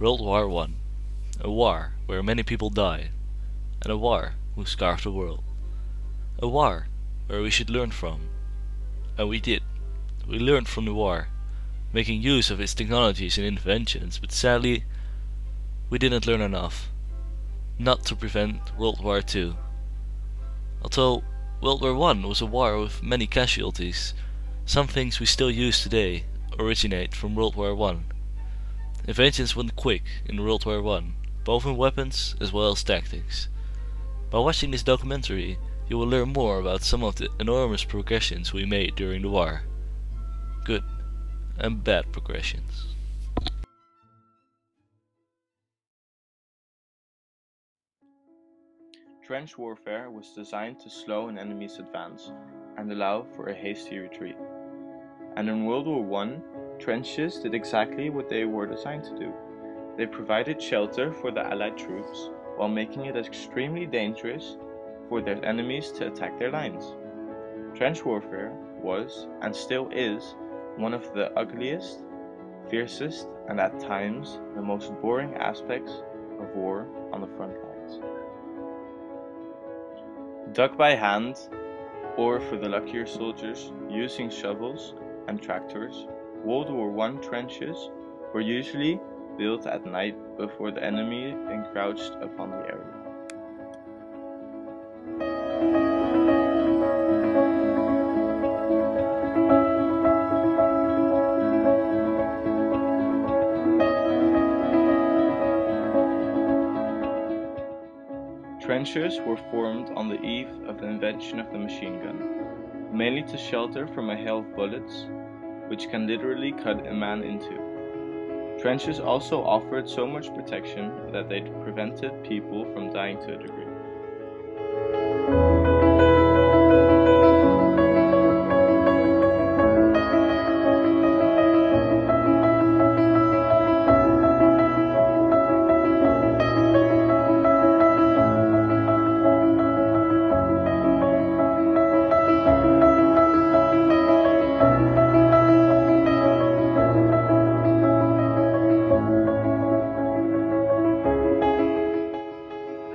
World War One, a war where many people died, and a war who scarred the world. A war where we should learn from. And we did. We learned from the war, making use of its technologies and inventions, but sadly, we didn't learn enough. Not to prevent World War Two. Although World War One was a war with many casualties, some things we still use today originate from World War One. Inventions went quick in World War One, both in weapons as well as tactics. By watching this documentary, you will learn more about some of the enormous progressions we made during the war. Good and bad progressions. Trench warfare was designed to slow an enemy's advance and allow for a hasty retreat. And in World War I, trenches did exactly what they were designed to do. They provided shelter for the Allied troops while making it extremely dangerous for their enemies to attack their lines. Trench warfare was, and still is, one of the ugliest, fiercest, and at times the most boring aspects of war on the front lines. Dug by hand, or for the luckier soldiers, using shovels and tractors, World War I trenches were usually built at night before the enemy encroached upon the area. Trenches were formed on the eve of the invention of the machine gun, mainly to shelter from a hail of bullets, which can literally cut a man in two. Trenches also offered so much protection that they prevented people from dying to a degree.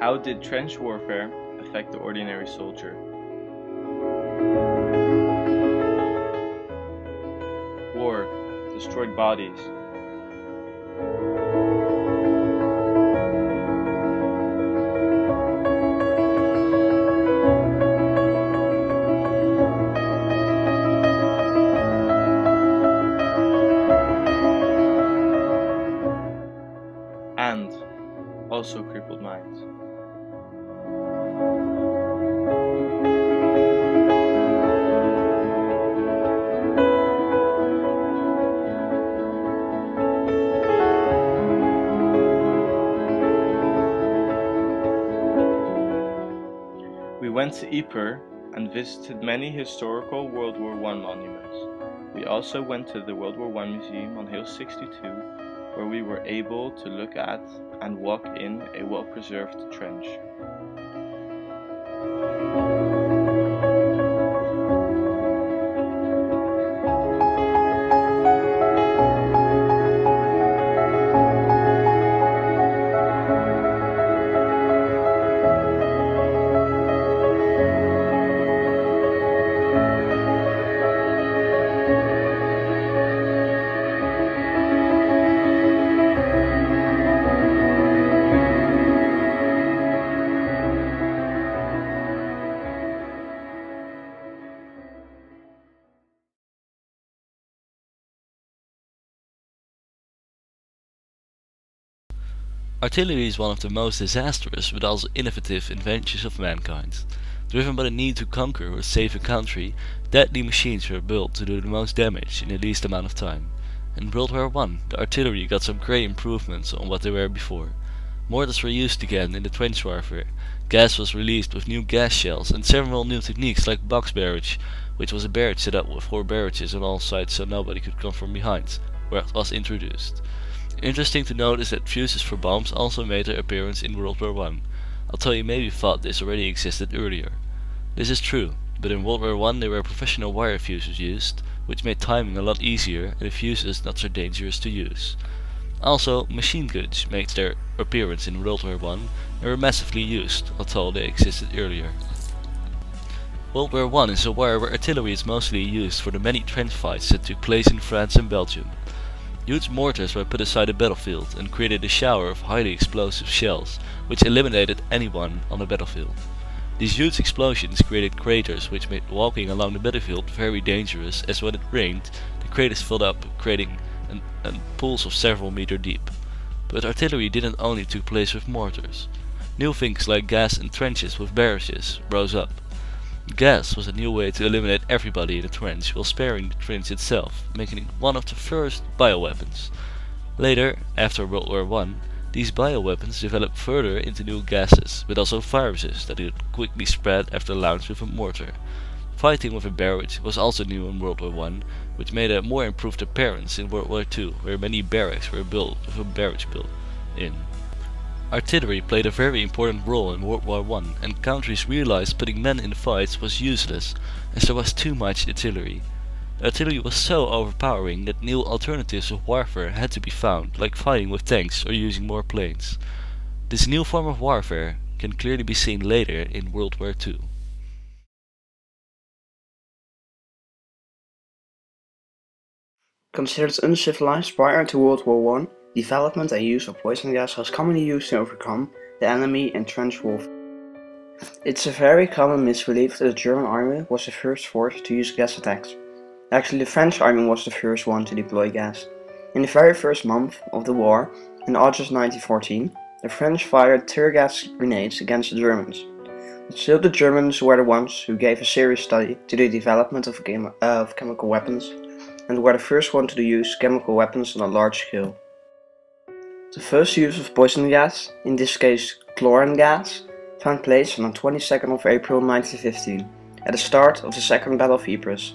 How did trench warfare affect the ordinary soldier? War destroyed bodies. And also crippled minds. We went to Ypres and visited many historical World War I monuments. We also went to the World War I Museum on Hill 62, where we were able to look at and walk in a well-preserved trench. Artillery is one of the most disastrous but also innovative inventions of mankind. Driven by the need to conquer or save a country, deadly machines were built to do the most damage in the least amount of time. In World War I, the artillery got some great improvements on what they were before. Mortars were used again in the trench warfare, gas was released with new gas shells, and several new techniques like box barrage, which was a barrage set up with 4 barrages on all sides so nobody could come from behind, was introduced. Interesting to note is that fuses for bombs also made their appearance in World War I, although you maybe thought this already existed earlier. This is true, but in World War I there were professional wire fuses used, which made timing a lot easier and the fuses not so dangerous to use. Also, machine guns made their appearance in World War I and were massively used, although they existed earlier. World War I is a war where artillery is mostly used for the many trench fights that took place in France and Belgium. Huge mortars were put aside the battlefield and created a shower of highly explosive shells, which eliminated anyone on the battlefield. These huge explosions created craters which made walking along the battlefield very dangerous, as when it rained, the craters filled up, creating pools of several meters deep. But artillery didn't only take place with mortars. New things like gas and trenches with barrages rose up. Gas was a new way to eliminate everybody in the trench while sparing the trench itself, making it one of the first bioweapons. Later, after World War I, these bioweapons developed further into new gases, but also viruses that could quickly spread after launch with a mortar. Fighting with a barrage was also new in World War I, which made a more improved appearance in World War II, where many barracks were built with a barrage built in. Artillery played a very important role in World War I, and countries realized putting men in the fights was useless, as there was too much artillery. The artillery was so overpowering that new alternatives of warfare had to be found, like fighting with tanks or using more planes. This new form of warfare can clearly be seen later in World War II. Considered uncivilized prior to World War I, development and use of poison gas was commonly used to overcome the enemy in trench warfare. It's a very common misbelief that the German army was the first force to use gas attacks. Actually, the French army was the first one to deploy gas. In the very first month of the war, in August 1914, the French fired tear gas grenades against the Germans. But still, the Germans were the ones who gave a serious study to the development of chemical weapons, and were the first one to use chemical weapons on a large scale. The first use of poison gas, in this case chlorine gas, found place on the 22nd of April 1915, at the start of the Second Battle of Ypres.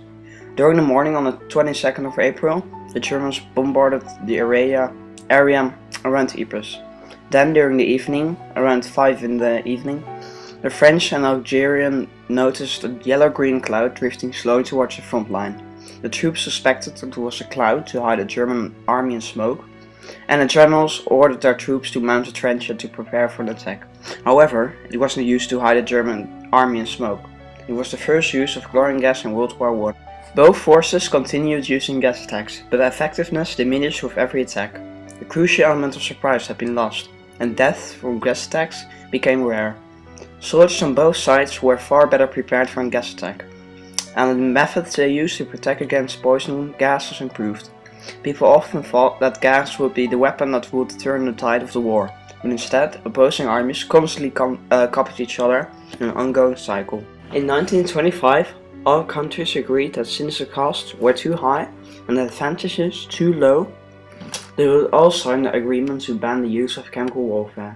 During the morning on the 22nd of April, the Germans bombarded the area around Ypres. Then during the evening, around 5 in the evening, the French and Algerian noticed a yellow-green cloud drifting slowly towards the front line. The troops suspected that it was a cloud to hide the German army in smoke, and the generals ordered their troops to mount a trencher to prepare for the attack. However, it wasn't used to hide the German army in smoke. It was the first use of chlorine gas in World War I. Both forces continued using gas attacks, but effectiveness diminished with every attack. The crucial element of surprise had been lost, and death from gas attacks became rare. Soldiers on both sides were far better prepared for a gas attack, and the methods they used to protect against poison gas was improved. People often thought that gas would be the weapon that would turn the tide of the war, but instead opposing armies constantly copied each other in an ongoing cycle. In 1925, all countries agreed that since the costs were too high and the advantages too low, they would all sign the agreement to ban the use of chemical warfare.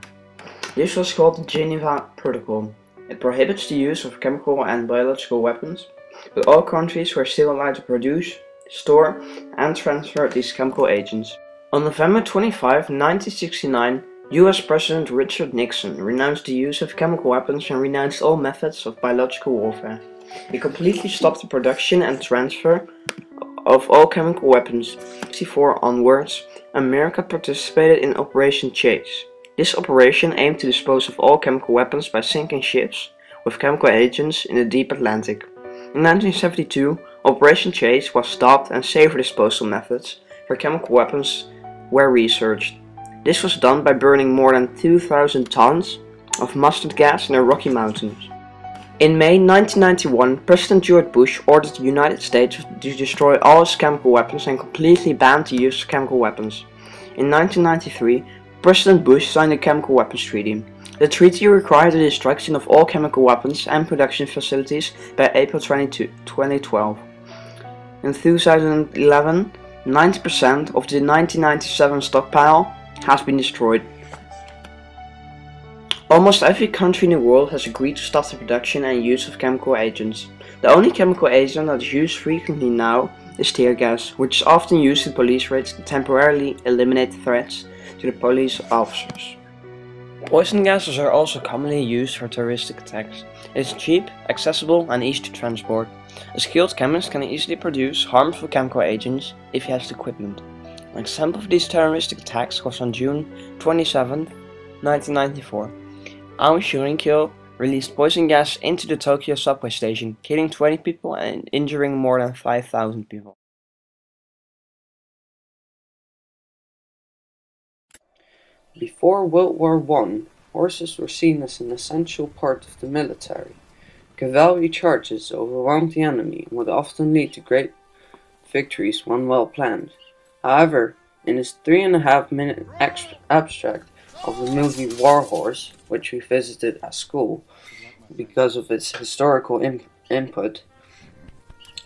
This was called the Geneva Protocol. It prohibits the use of chemical and biological weapons, but all countries were still allowed to produce, store and transfer these chemical agents. On November 25, 1969, US President Richard Nixon renounced the use of chemical weapons and renounced all methods of biological warfare. He completely stopped the production and transfer of all chemical weapons. 1964 onwards, America participated in Operation Chase. This operation aimed to dispose of all chemical weapons by sinking ships with chemical agents in the deep Atlantic. In 1972, Operation Chase was stopped and safer disposal methods for chemical weapons were researched. This was done by burning more than 2,000 tons of mustard gas in the Rocky Mountains. In May 1991, President George Bush ordered the United States to destroy all its chemical weapons and completely banned the use of chemical weapons. In 1993, President Bush signed the Chemical Weapons Treaty. The treaty required the destruction of all chemical weapons and production facilities by April 22, 2012. In 2011, 90% of the 1997 stockpile has been destroyed. Almost every country in the world has agreed to stop the production and use of chemical agents. The only chemical agent that is used frequently now is tear gas, which is often used in police raids to temporarily eliminate threats to the police officers. Poison gases are also commonly used for terroristic attacks. It is cheap, accessible and easy to transport. A skilled chemist can easily produce harmful chemical agents if he has the equipment. An example of these terroristic attacks was on June 27, 1994. Aoi Shurinkyo released poison gas into the Tokyo subway station, killing 20 people and injuring more than 5,000 people. Before World War I, horses were seen as an essential part of the military. Cavalry charges overwhelmed the enemy and would often lead to great victories when well planned. However, in his 3.5-minute abstract of the movie War Horse, which we visited at school because of its historical input,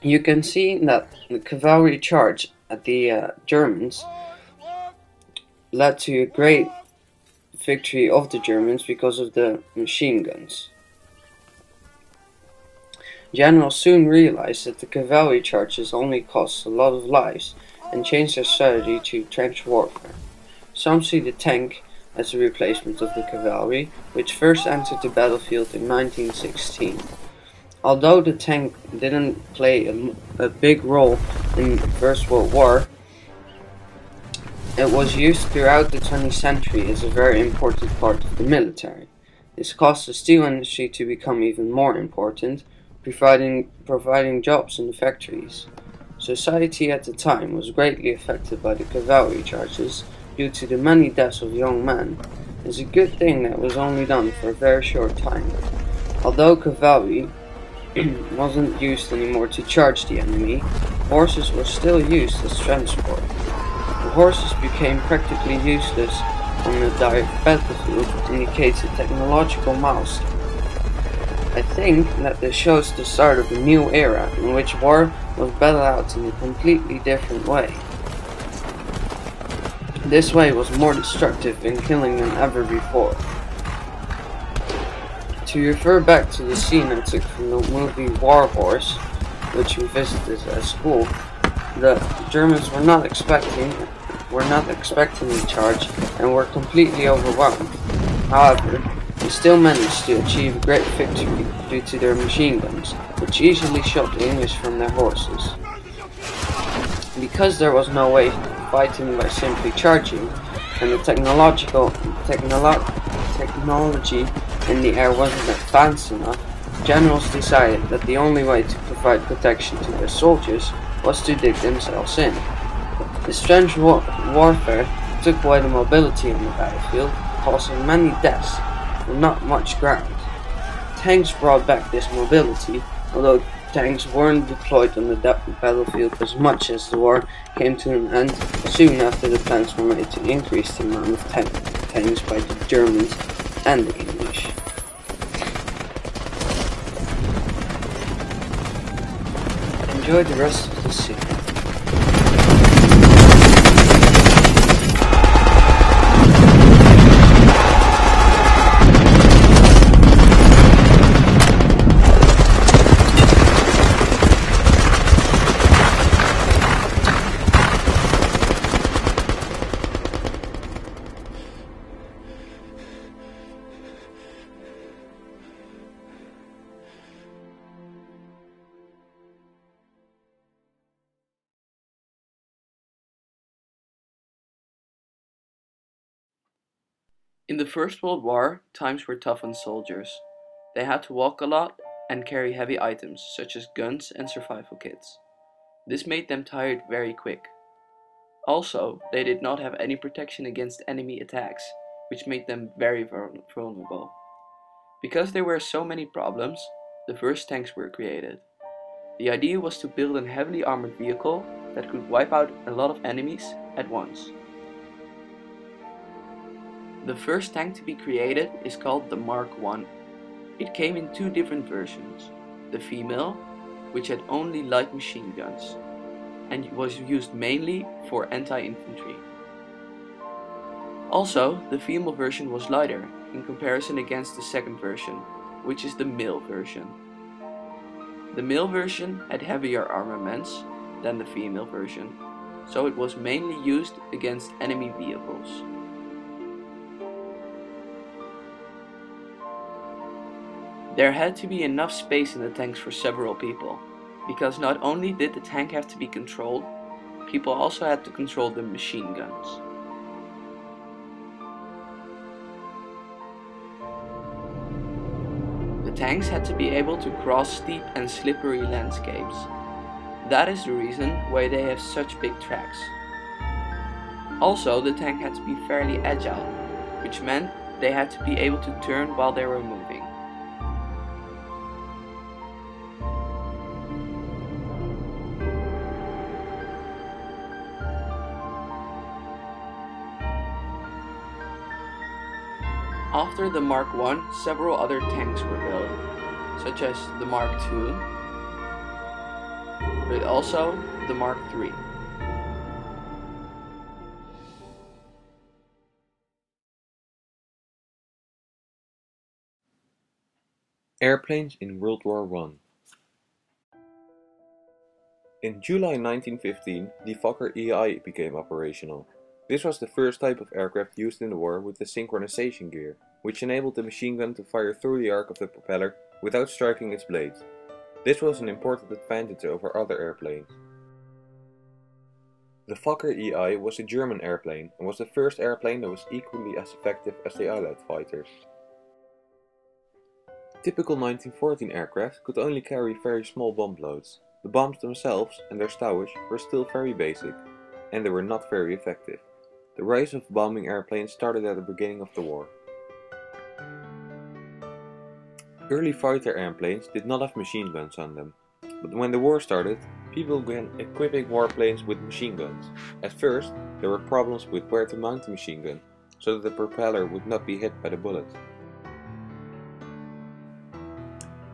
you can see that the cavalry charge at the Germans led to a great victory of the Germans because of the machine guns. Generals soon realized that the cavalry charges only cost a lot of lives and changed their strategy to trench warfare. Some see the tank as a replacement of the cavalry, which first entered the battlefield in 1916. Although the tank didn't play a big role in the First World War, it was used throughout the 20th century as a very important part of the military. This caused the steel industry to become even more important, providing jobs in the factories. Society at the time was greatly affected by the cavalry charges due to the many deaths of young men. It's a good thing that was only done for a very short time. Although cavalry wasn't used anymore to charge the enemy, horses were still used as transport. The horses became practically useless on the direct battlefield, indicates a technological milestone. I think that this shows the start of a new era in which war was battled out in a completely different way. This way was more destructive in killing than ever before. To refer back to the scene I took from the movie War Horse, which we visited at school, the Germans were not expecting the charge and were completely overwhelmed. However, they still managed to achieve a great victory due to their machine guns, which easily shot the English from their horses. Because there was no way of fighting by simply charging, and the technology in the air wasn't advanced enough, generals decided that the only way to provide protection to their soldiers was to dig themselves in. This trench warfare took away the mobility on the battlefield, causing many deaths for not much ground. Tanks brought back this mobility, although tanks weren't deployed on the battlefield as much as the war came to an end soon after the plans were made to increase the amount of tanks by the Germans and the English. Enjoy the rest of the scene. In the First World War, times were tough on soldiers. They had to walk a lot and carry heavy items such as guns and survival kits. This made them tired very quick. Also, they did not have any protection against enemy attacks, which made them very vulnerable. Because there were so many problems, the first tanks were created. The idea was to build a heavily armored vehicle that could wipe out a lot of enemies at once. The first tank to be created is called the Mark I. It came in two different versions. The female, which had only light machine guns, and was used mainly for anti-infantry. Also, the female version was lighter in comparison against the second version, which is the male version. The male version had heavier armaments than the female version, so it was mainly used against enemy vehicles. There had to be enough space in the tanks for several people, because not only did the tank have to be controlled, people also had to control the machine guns. The tanks had to be able to cross steep and slippery landscapes. That is the reason why they have such big tracks. Also, the tank had to be fairly agile, which meant they had to be able to turn while they were moving. After the Mark I, several other tanks were built, such as the Mark II, but also the Mark III. Airplanes in World War I. In July 1915, the Fokker EI became operational. This was the first type of aircraft used in the war with the synchronization gear, which enabled the machine gun to fire through the arc of the propeller without striking its blades. This was an important advantage over other airplanes. The Fokker EI was a German airplane and was the first airplane that was equally as effective as the Allied fighters. Typical 1914 aircraft could only carry very small bomb loads. The bombs themselves and their stowage were still very basic, and they were not very effective. The rise of bombing airplanes started at the beginning of the war. Early fighter airplanes did not have machine guns on them, but when the war started, people began equipping warplanes with machine guns. At first, there were problems with where to mount the machine gun, so that the propeller would not be hit by the bullets.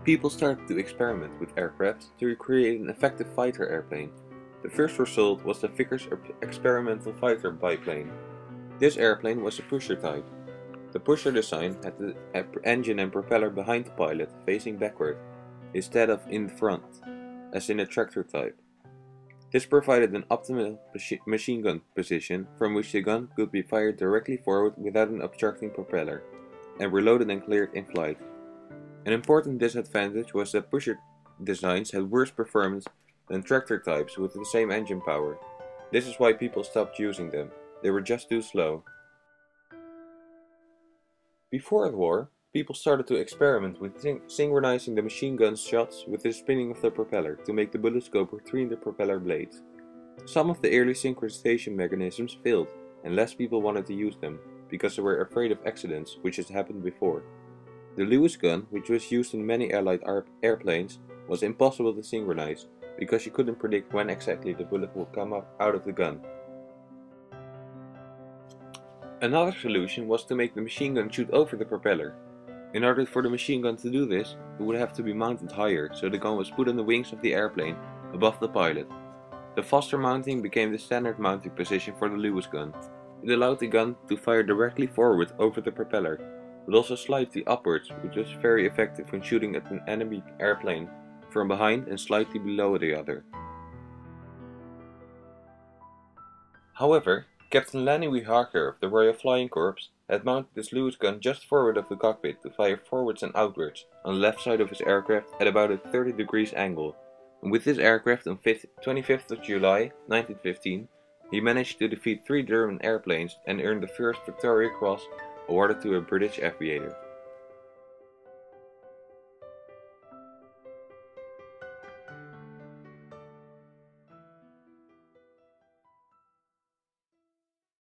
People started to experiment with aircraft to create an effective fighter airplane. The first result was the Vickers experimental fighter biplane. This airplane was a pusher type. The pusher design had the engine and propeller behind the pilot facing backward, instead of in front, as in a tractor type. This provided an optimal machine gun position from which the gun could be fired directly forward without an obstructing propeller, and reloaded and cleared in flight. An important disadvantage was that pusher designs had worse performance than tractor types with the same engine power. This is why people stopped using them. They were just too slow. Before the war, people started to experiment with synchronizing the machine gun's shots with the spinning of the propeller to make the bullets go between the propeller blades. Some of the early synchronization mechanisms failed, and less people wanted to use them, because they were afraid of accidents, which has happened before. The Lewis gun, which was used in many Allied airplanes, was impossible to synchronize, because you couldn't predict when exactly the bullet would come out of the gun. Another solution was to make the machine gun shoot over the propeller. In order for the machine gun to do this, it would have to be mounted higher, so the gun was put on the wings of the airplane, above the pilot. The Foster mounting became the standard mounting position for the Lewis gun. It allowed the gun to fire directly forward over the propeller, but also slightly upwards, which was very effective when shooting at an enemy airplane from behind and slightly below the other. However, Captain Lanny Harker of the Royal Flying Corps had mounted his Lewis gun just forward of the cockpit to fire forwards and outwards on the left side of his aircraft at about a 30 degrees angle, and with this aircraft on 25th of July 1915, he managed to defeat 3 German airplanes and earned the first Victoria Cross awarded to a British aviator.